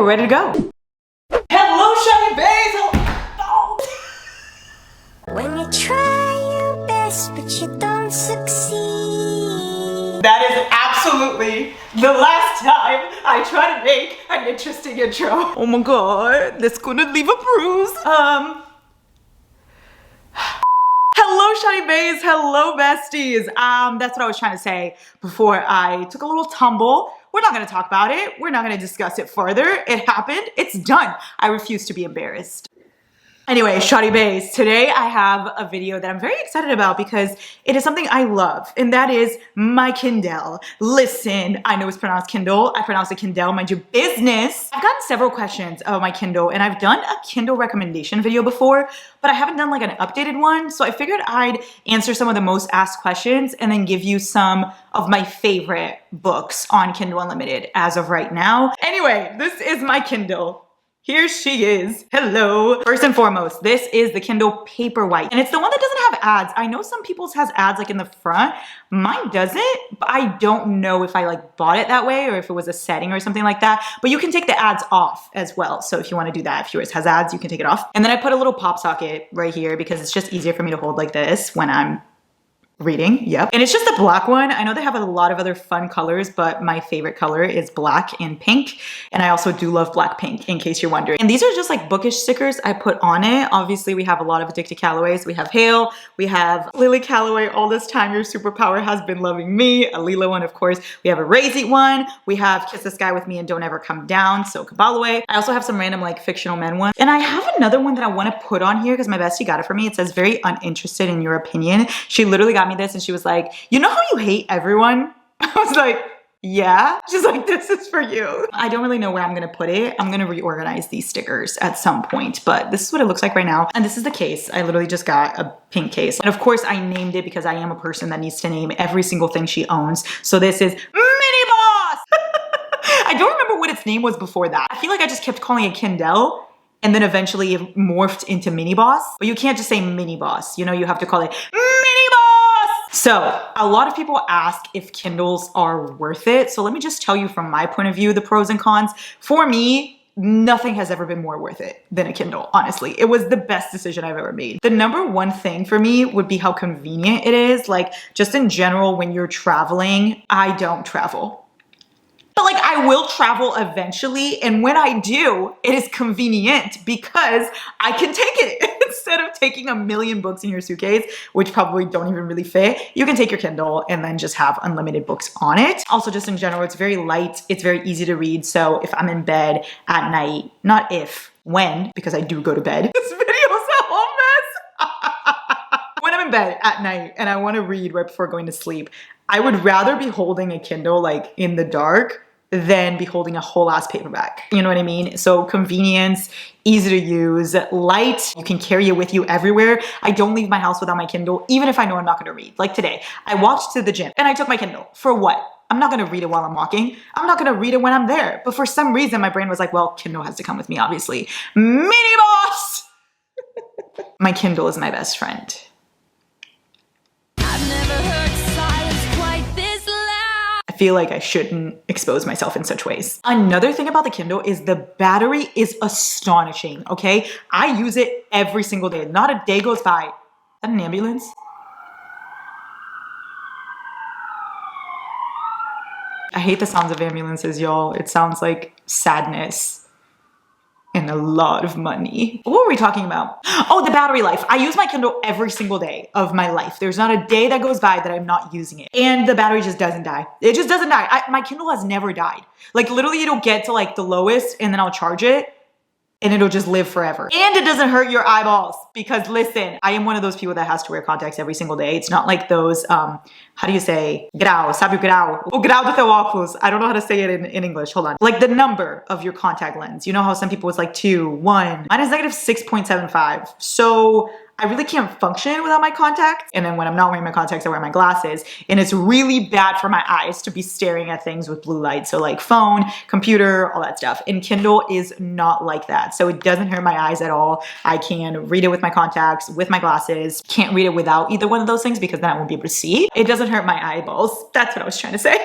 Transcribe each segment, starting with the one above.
we're ready to go. Hello, Shiny Bays! Oh. When you try your best, but you don't succeed. That is absolutely the last time I try to make an interesting intro. Oh my god, that's gonna leave a bruise. Hello, Shiny Bays. Hello, besties. That's what I was trying to say before I took a little tumble. We're not gonna talk about it. We're not gonna discuss it further. It happened. It's done. I refuse to be embarrassed. Anyway, Shiny Bays, today I have a video that I'm very excited about because it is something I love, and that is my Kindle. Listen, I know it's pronounced Kindle. I pronounce it Kindle, mind your business. I've gotten several questions about my Kindle, and I've done a Kindle recommendation video before, but I haven't done like an updated one, so I figured I'd answer some of the most asked questions and then give you some of my favorite books on Kindle Unlimited as of right now. Anyway, this is my Kindle. Here she is. Hello. First and foremost, this is the Kindle Paperwhite, and it's the one that doesn't have ads. I know some people's has ads like in the front. Mine doesn't, but I don't know if I like bought it that way or if it was a setting or something like that. But you can take the ads off as well. So if you want to do that, if yours has ads, you can take it off. And then I put a little pop socket right here because it's just easier for me to hold like this when I'm reading. Yep. And it's just a black one. I know they have a lot of other fun colors, but my favorite color is black and pink. And I also do love black pink, in case you're wondering. And these are just like bookish stickers I put on it. Obviously, we have a lot of addicted Callaways. We have Hale, we have Lily Callaway. All this time, your superpower has been loving me. A Lila one, of course. We have a Razy one. We have Kiss the Sky with Me and Don't Ever Come Down. So Kabalaway. I also have some random like fictional men ones. And I have another one that I want to put on here because my bestie got it for me. It says very uninterested in your opinion. She literally got me this and she was like, you know how you hate everyone? I was like, yeah. She's like, this is for you. I don't really know where I'm gonna put it. I'm gonna reorganize these stickers at some point, but this is what it looks like right now. And this is the case. I literally just got a pink case. And of course I named it because I am a person that needs to name every single thing she owns. So this is Mini Boss. I don't remember what its name was before that. I feel like I just kept calling it Kindle. And then eventually it morphed into Mini Boss. But you can't just say Mini Boss. You know, you have to call it Mini Boss. So a lot of people ask if Kindles are worth it. So let me just tell you from my point of view, the pros and cons. For me, nothing has ever been more worth it than a Kindle, honestly. It was the best decision I've ever made. The number one thing for me would be how convenient it is. Like just in general, when you're traveling, I don't travel. But like I will travel eventually, and when I do, it is convenient because I can take it. Instead of taking a million books in your suitcase, which probably don't even really fit, you can take your Kindle and then just have unlimited books on it. Also, just in general, it's very light, it's very easy to read. So if I'm in bed at night, not if, when, because I do go to bed. This video is a whole mess. When I'm in bed at night and I want to read right before going to sleep, I would rather be holding a Kindle like in the dark than be holding a whole ass paperback. You know what I mean? So convenience, easy to use, light, you can carry it with you everywhere. I don't leave my house without my Kindle, even if I know I'm not gonna read. Like today, I walked to the gym and I took my Kindle. For what? I'm not gonna read it while I'm walking. I'm not gonna read it when I'm there. But for some reason, my brain was like, well, Kindle has to come with me, obviously. Mini Boss! My Kindle is my best friend. I've never heard silence quite this loud. I feel like I shouldn't expose myself in such ways. Another thing about the Kindle is the battery is astonishing, okay? I use it every single day. Not a day goes by. Is that an ambulance? I hate the sounds of ambulances, y'all. It sounds like sadness and a lot of money. What were we talking about? Oh, the battery life. I use my Kindle every single day of my life. There's not a day that goes by that I'm not using it. And the battery just doesn't die. It just doesn't die. My Kindle has never died. Like literally it'll get to like the lowest and then I'll charge it and it'll just live forever. And it doesn't hurt your eyeballs because listen, I am one of those people that has to wear contacts every single day. It's not like those, how do you say, grau, sabe grau? O grau do teu óculos. I don't know how to say it in English, hold on. Like the number of your contact lens. You know how some people was like 2, 1. Mine is negative 6.75. So I really can't function without my contacts. And then when I'm not wearing my contacts, I wear my glasses. And it's really bad for my eyes to be staring at things with blue light. So like phone, computer, all that stuff. And Kindle is not like that. So it doesn't hurt my eyes at all. I can read it with my contacts, with my glasses. Can't read it without either one of those things because then I won't be able to see. It doesn't hurt my eyeballs. That's what I was trying to say.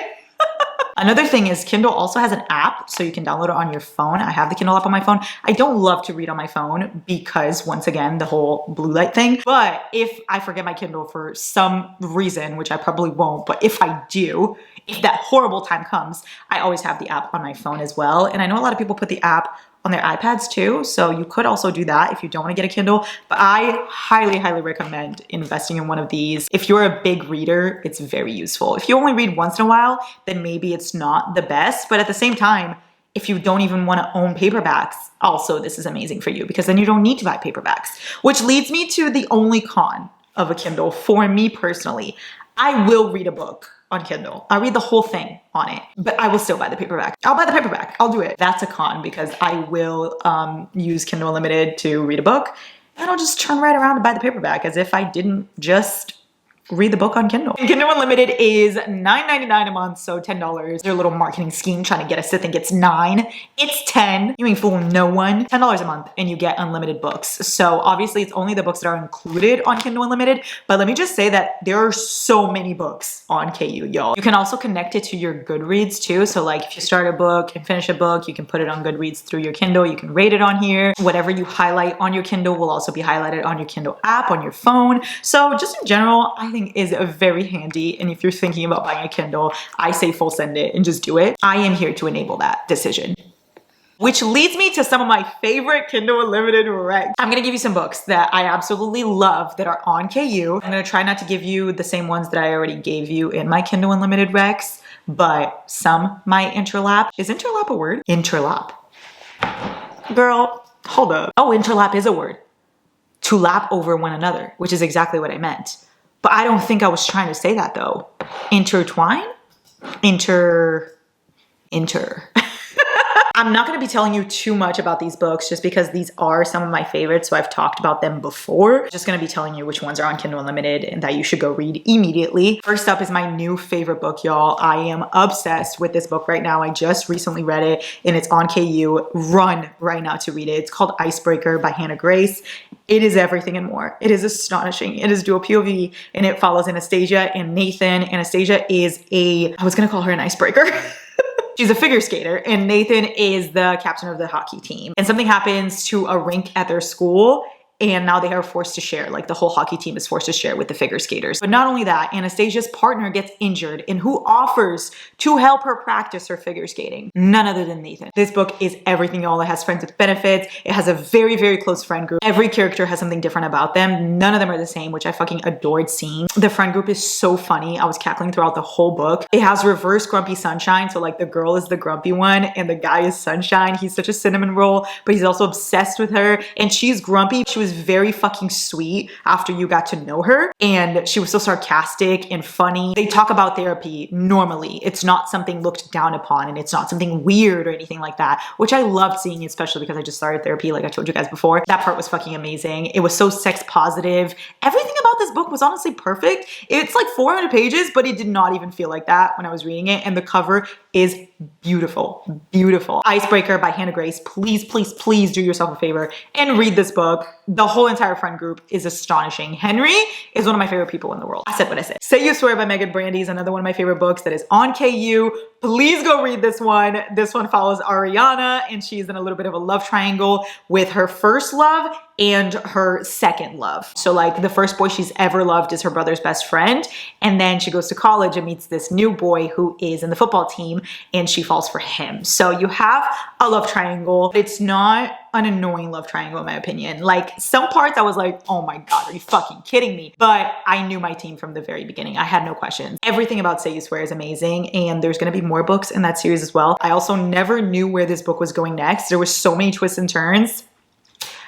Another thing is Kindle also has an app, so you can download it on your phone. I have the Kindle app on my phone. I don't love to read on my phone because, once again, the whole blue light thing. But if I forget my Kindle for some reason, which I probably won't, but if I do, if that horrible time comes, I always have the app on my phone as well. And I know a lot of people put the app on their iPads too, so you could also do that if you don't want to get a Kindle, but I highly, highly recommend investing in one of these. If you're a big reader, it's very useful. If you only read once in a while, then maybe it's not the best, but at the same time, if you don't even want to own paperbacks, also this is amazing for you because then you don't need to buy paperbacks, which leads me to the only con of a Kindle for me personally. I will read a book on Kindle. I'll read the whole thing on it, but I will still buy the paperback. I'll buy the paperback. I'll do it. That's a con because I will use Kindle Unlimited to read a book and I'll just turn right around and buy the paperback as if I didn't just read the book on Kindle. And Kindle Unlimited is $9.99 a month, so $10. Their little marketing scheme trying to get us to think it's $9. It's $10. You ain't fooling no one. $10 a month and you get unlimited books. So obviously it's only the books that are included on Kindle Unlimited, but let me just say that there are so many books on KU, y'all. You can also connect it to your Goodreads too. So like if you start a book and finish a book, you can put it on Goodreads through your Kindle. You can rate it on here. Whatever you highlight on your Kindle will also be highlighted on your Kindle app, on your phone. So just in general, I think is very handy. And if you're thinking about buying a Kindle, I say full send it and just do it. I am here to enable that decision. Which leads me to some of my favorite Kindle Unlimited recs. I'm gonna give you some books that I absolutely love that are on KU. I'm gonna try not to give you the same ones that I already gave you in my Kindle Unlimited recs, but some might interlap. Is interlap a word? Interlap. Girl, hold up. Oh, interlap is a word. To lap over one another, which is exactly what I meant. But I don't think I was trying to say that though. Intertwine? Inter. I'm not going to be telling you too much about these books just because these are some of my favorites, so I've talked about them before. Just going to be telling you which ones are on Kindle Unlimited and that you should go read immediately. First up is my new favorite book, y'all. I am obsessed with this book right now. I just recently read it and it's on KU. Run right now to read it. It's called Icebreaker by Hannah Grace. It is everything and more. It is astonishing. It is dual POV and it follows Anastasia and Nathan. Anastasia is I was going to call her an icebreaker. She's a figure skater and Nathan is the captain of the hockey team. And something happens to a rink at their school and now they are forced to share, like the whole hockey team is forced to share with the figure skaters. But not only that, Anastasia's partner gets injured and who offers to help her practice her figure skating? None other than Nathan. This book is everything, y'all. It has friends with benefits. It has a very, very close friend group. Every character has something different about them. None of them are the same, which I fucking adored seeing. The friend group is so funny. I was cackling throughout the whole book. It has reverse grumpy sunshine. So like the girl is the grumpy one and the guy is sunshine. He's such a cinnamon roll, but he's also obsessed with her and she's grumpy. She was very fucking sweet after you got to know her and she was so sarcastic and funny. They talk about therapy normally. It's not something looked down upon and it's not something weird or anything like that, which I loved seeing, especially because I just started therapy like I told you guys before. That part was fucking amazing. It was so sex positive. Everything about this book was honestly perfect. It's like 400 pages, but it did not even feel like that when I was reading it and the cover is beautiful, beautiful. Icebreaker by Hannah Grace. Please, please, please do yourself a favor and read this book. The whole entire friend group is astonishing. Henry is one of my favorite people in the world. I said what I said. Say You Swear by Megan Brandy is another one of my favorite books that is on KU. Please go read this one. This one follows Ariana and she's in a little bit of a love triangle with her first love and her second love. So like the first boy she's ever loved is her brother's best friend. And then she goes to college and meets this new boy who is in the football team and she falls for him. So you have a love triangle. It's not an annoying love triangle in my opinion. Like some parts I was like, oh my God, are you fucking kidding me? But I knew my team from the very beginning. I had no questions. Everything about Say You Swear is amazing. And there's gonna be more books in that series as well. I also never knew where this book was going next. There were so many twists and turns.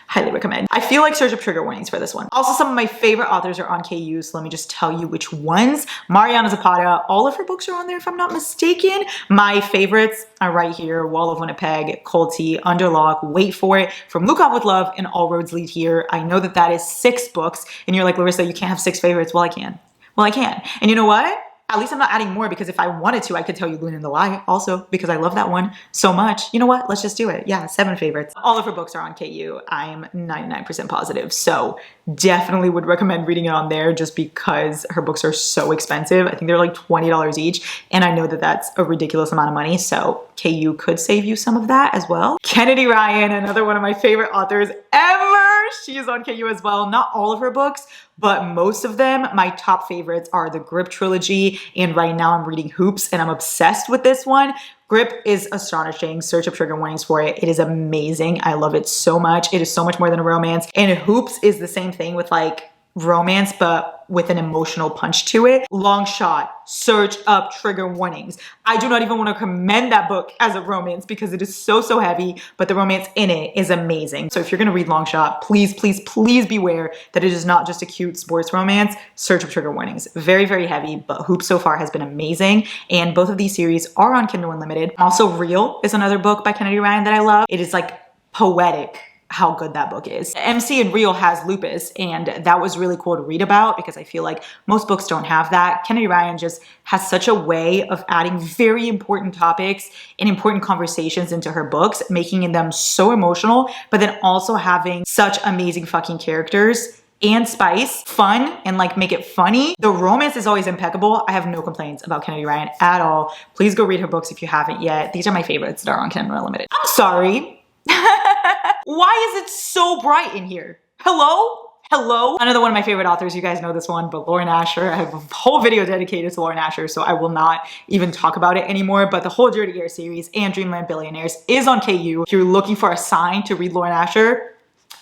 Highly recommend. I feel like search up trigger warnings for this one. Also, some of my favorite authors are on KU, so let me just tell you which ones. Mariana Zapata, all of her books are on there if I'm not mistaken. My favorites are right here. Wall of Winnipeg, Colty, Underlock, Wait For It, From Lukov with Love, and All Roads Lead Here. I know that is 6 books, and you're like, Larissa, you can't have 6 favorites. Well, I can. Well, I can. And you know what? at least I'm not adding more, because if I wanted to, I could tell you Luna and the Lie also, because I love that one so much. You know what? Let's just do it. Yeah, 7 favorites. All of her books are on KU. I'm 99% positive. So definitely would recommend reading it on there, just because her books are so expensive. I think they're like $20 each. And I know that that's a ridiculous amount of money. So KU could save you some of that as well. Kennedy Ryan, another one of my favorite authors ever. She is on KU as well. Not all of her books, but most of them. My top favorites are the Grip trilogy, and right now I'm reading Hoops, and I'm obsessed with this one. Grip is astonishing. Search up trigger warnings for it. It is amazing. I love it so much. It is so much more than a romance. And Hoops is the same thing with like romance, but with an emotional punch to it. Long Shot, search up trigger warnings. I do not even want to commend that book as a romance, because it is so heavy, but the romance in it is amazing. So if you're going to read Long Shot, please beware that it is not just a cute sports romance. Search up trigger warnings. Very heavy, but Hoops so far has been amazing. And both of these series are on Kindle Unlimited. Also, Real is another book by Kennedy Ryan that I love. It is like poetic how good that book is. MC in Real has lupus, and that was really cool to read about, because I feel like most books don't have that. Kennedy Ryan just has such a way of adding very important topics and important conversations into her books, making them so emotional, but then also having such amazing fucking characters and spice, fun, and like make it funny. The romance is always impeccable. I have no complaints about Kennedy Ryan at all. Please go read her books if you haven't yet. These are my favorites that are on Kindle Unlimited. I'm sorry. Why is it so bright in here? Hello? Another one of my favorite authors, you guys know this one, but Lauren Asher. I have a whole video dedicated to Lauren Asher, so I will not even talk about it anymore. But the whole Dirty Air series and Dreamland Billionaires is on KU. If you're looking for a sign to read Lauren Asher,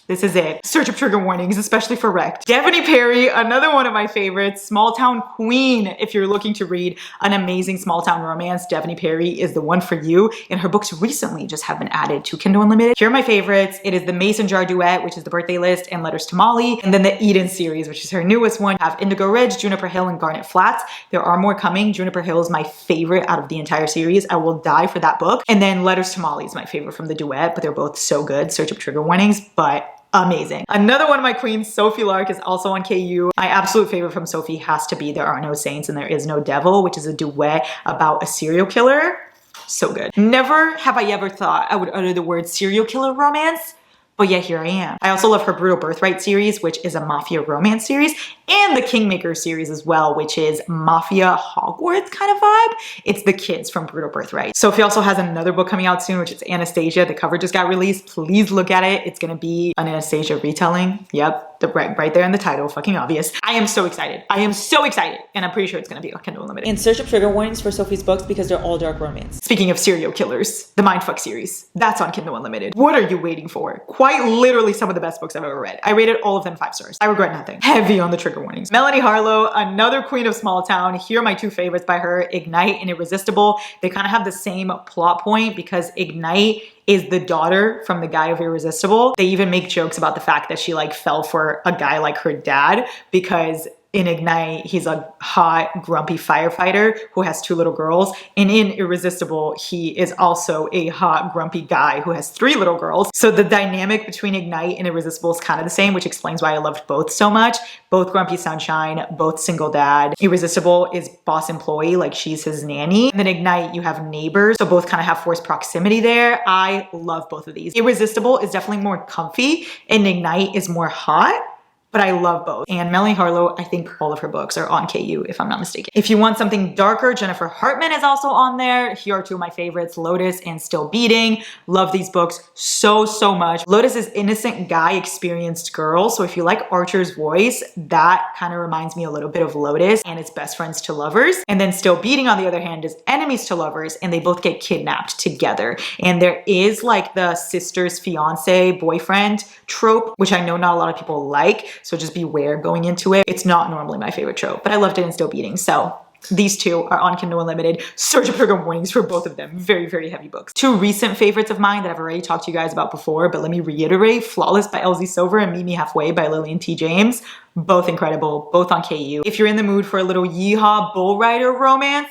this is it. Search up trigger warnings, especially for Wrecked. Devony Perry, another one of my favorites. Small Town Queen. If you're looking to read an amazing small town romance, Devony Perry is the one for you. And her books recently just have been added to Kindle Unlimited. Here are my favorites. It is the Mason Jar Duet, which is the Birthday List and Letters to Molly. And then the Eden series, which is her newest one. I have Indigo Ridge, Juniper Hill, and Garnet Flats. There are more coming. Juniper Hill is my favorite out of the entire series. I will die for that book. And then Letters to Molly is my favorite from the duet, but they're both so good. Search up trigger warnings, but amazing. Another one of my queens, Sophie Lark, is also on KU. My absolute favorite from Sophie has to be There Are No Saints and There Is No Devil, which is a duet about a serial killer. So good. Never have I ever thought I would utter the word serial killer romance, but yet here I am. I also love her Brutal Birthright series, which is a mafia romance series, and the Kingmaker series as well, which is mafia Hogwarts kind of vibe. It's the kids from Brutal Birthright. Sophie also has another book coming out soon, which is Anastasia. The cover just got released. Please look at it. It's gonna be an Anastasia retelling. Yep, right there in the title, fucking obvious. I am so excited. And I'm pretty sure it's gonna be on Kindle Unlimited. And search up trigger warnings for Sophie's books, because they're all dark romance. Speaking of serial killers, the Mindfuck series, that's on Kindle Unlimited. What are you waiting for? Quite literally some of the best books I've ever read. I rated all of them 5 stars. I regret nothing. Heavy on the trigger warnings. Melanie Harlow, another queen of small town. Here are my 2 favorites by her, Ignite and Irresistible. They kind of have the same plot point, because Ignite is the daughter from the guy of Irresistible. They even make jokes about the fact that she like fell for a guy like her dad, because in Ignite, he's a hot, grumpy firefighter who has 2 little girls. And in Irresistible, he is also a hot, grumpy guy who has 3 little girls. So the dynamic between Ignite and Irresistible is kind of the same, which explains why I loved both so much. Both grumpy sunshine, both single dad. Irresistible is boss employee, like she's his nanny. And then Ignite, you have neighbors. So both kind of have forced proximity there. I love both of these. Irresistible is definitely more comfy, and Ignite is more hot. But I love both. And Melanie Harlow, I think all of her books are on KU, if I'm not mistaken. If you want something darker, Jennifer Hartman is also on there. Here are 2 of my favorites, Lotus and Still Beating. Love these books so much. Lotus is innocent guy, experienced girl. So if you like Archer's voice, that kind of reminds me a little bit of Lotus, and it's best friends to lovers. And then Still Beating, on the other hand, is enemies to lovers, and they both get kidnapped together. And there is like the sister's fiance, boyfriend trope, which I know not a lot of people like. So just beware going into it. It's not normally my favorite trope, but I loved it in Still Beating. So these 2 are on Kindle Unlimited. Search up trigger warnings for both of them. Very heavy books. 2 recent favorites of mine that I've already talked to you guys about before, but let me reiterate. Flawless by Elsie Silver and Meet Me Halfway by Lillian T. James. Both incredible, both on KU. If you're in the mood for a little yeehaw bull rider romance,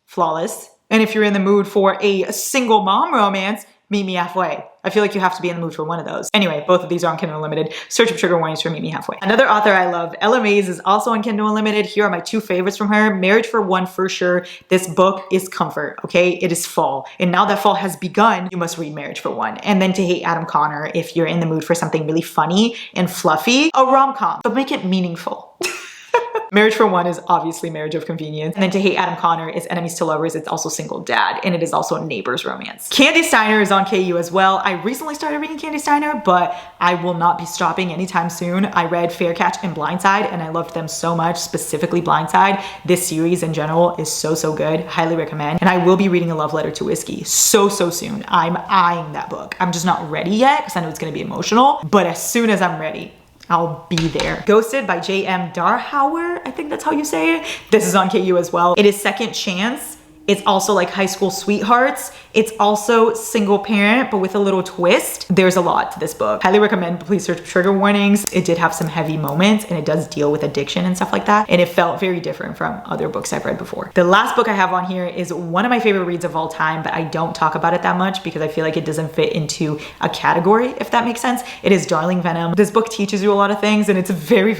Flawless. And if you're in the mood for a single mom romance, Meet Me Halfway. I feel like you have to be in the mood for one of those. Anyway, both of these are on Kindle Unlimited. Search up trigger warnings for Meet Me Halfway. Another author I love, Ella Mays, is also on Kindle Unlimited. Here are my two favorites from her. Marriage for One for sure. This book is comfort, okay? It is fall. And now that fall has begun, you must read Marriage for One. And then To Hate Adam Connor if you're in the mood for something really funny and fluffy. A rom-com, but make it meaningful. Marriage for One is obviously Marriage of Convenience. And then To Hate Adam Connor is Enemies to Lovers. It's also Single Dad. And it is also a neighbor's romance. Candy Steiner is on KU as well. I recently started reading Candy Steiner, but I will not be stopping anytime soon. I read Fair Catch and Blindside, and I loved them so much, specifically Blindside. This series in general is so, so good. Highly recommend. And I will be reading A Love Letter to Whiskey so soon. I'm eyeing that book. I'm just not ready yet because I know it's going to be emotional, but as soon as I'm ready, I'll be there. Ghosted by J.M. Darhauer, I think that's how you say it. This is on KU as well. It is Second Chance. It's also like High School Sweethearts. It's also single parent, but with a little twist. There's a lot to this book. Highly recommend, but please search trigger warnings. It did have some heavy moments and it does deal with addiction and stuff like that. And it felt very different from other books I've read before. The last book I have on here is one of my favorite reads of all time, but I don't talk about it that much because I feel like it doesn't fit into a category, if that makes sense. It is Darling Venom. This book teaches you a lot of things and it's very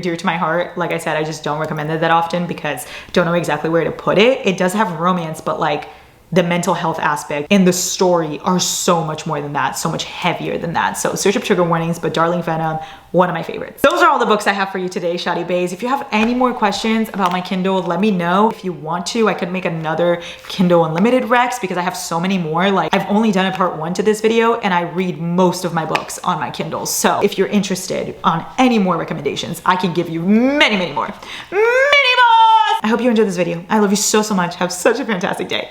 dear to my heart. Like I said, I just don't recommend it that often because I don't know exactly where to put it. It does have romance, but like the mental health aspect and the story are so much more than that, so much heavier than that. So search up trigger warnings, but Darling Venom, one of my favorites. Those are all the books I have for you today, Shawty Bays. If you have any more questions about my Kindle, let me know. If you want to, I could make another Kindle Unlimited Rex because I have so many more. Like I've only done a part 1 to this video and I read most of my books on my Kindles. So if you're interested on any more recommendations, I can give you many more. I hope you enjoyed this video. I love you so much. Have such a fantastic day.